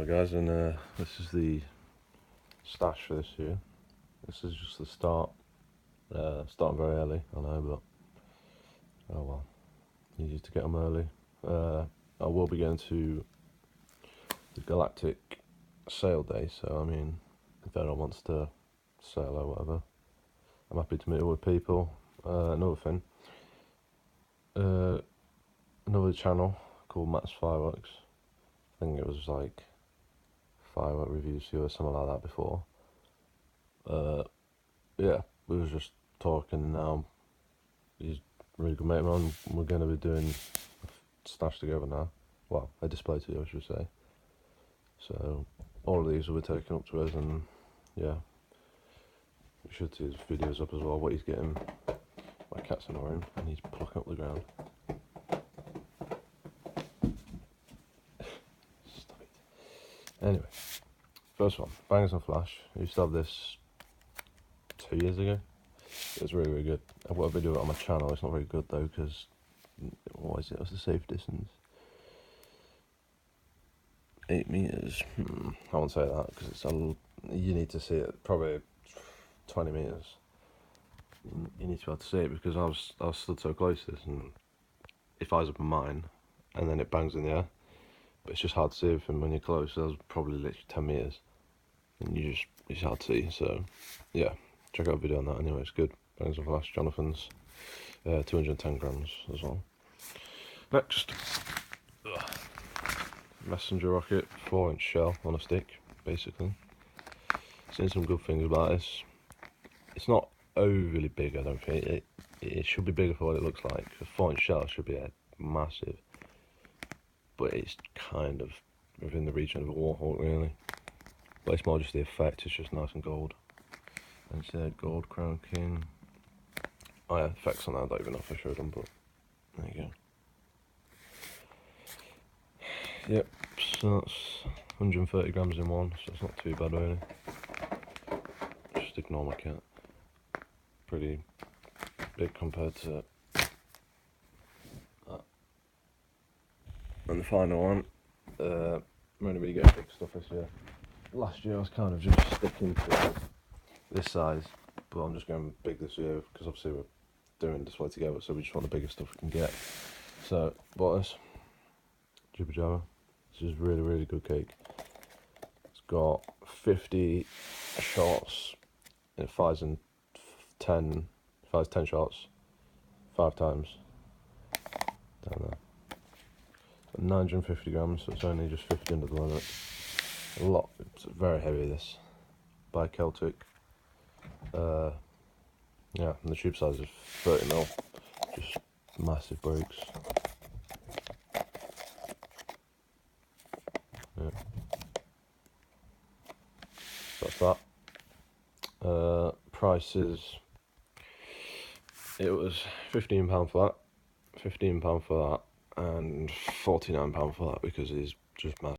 Alright guys, and this is the stash for this year. This is just the start. Starting very early, I know, but oh well. Easy to get them early. I will be going to the Galactic sale day, so I mean, if anyone wants to sell or whatever, I'm happy to meet up with people. Another thing, another channel called Matt's Fireworks. I think it was like Firework Reviews or something like that before. Yeah, we was just talking now. He's a really good mate of mine. We're going to be doing a stash together now. Well, a display together, I should say. So, all of these will be taken up to us, and yeah, we should see his videos up as well, what he's getting. My cat's annoying, and he's plucking up the ground. Stop it. Anyway, first one, Bangers and Flash. I used to have this 2 years ago. It was really, really good. I've got a video of it on my channel. It's not very good though, because what is it? What's the safe distance? 8 meters. I won't say that because it's you need to see it. Probably 20 meters. You need to be able to see it because I was stood so close to this, and if I was up in mine, and then it bangs in the air, but it's just hard to see everything when you're close. So that was probably literally 10 meters, and it's hard to see. So yeah, check out a video on that. Anyway, it's good. Bangers and Flash, Jonathan's, 210 grams as well. Next, messenger rocket, 4-inch shell on a stick, basically. Seen some good things about this. It's not overly big, I don't think. It should be bigger for what it looks like. A 4-inch shell should be massive, but it's kind of within the region of a Warhawk, really. But it's more just the effect. It's just nice and gold. And it's gold Crown King. Oh yeah, effects on that, I don't even know if I showed them, but there you go. Yep, so that's 130 grams in one, so it's not too bad really. Just ignore my cat. Pretty big compared to that. And the final one, I'm only really getting big stuff this year. Last year I was kind of just sticking to this size, but I'm just going big this year because obviously we're doing display together, so we just want the biggest stuff we can get. So bought this Jibba Jabba. This is really, really good cake. It's got 50 shots. It fires 10 shots 5 times down there. 950 grams, so it's only just 50 under the limit. A lot. It's very heavy, this. By Celtic. Yeah, and the tube size is 30mm. Just massive breaks. Yeah. That's that. Prices. It was £15 for that, £15 for that, and £49 for that because it's just massive.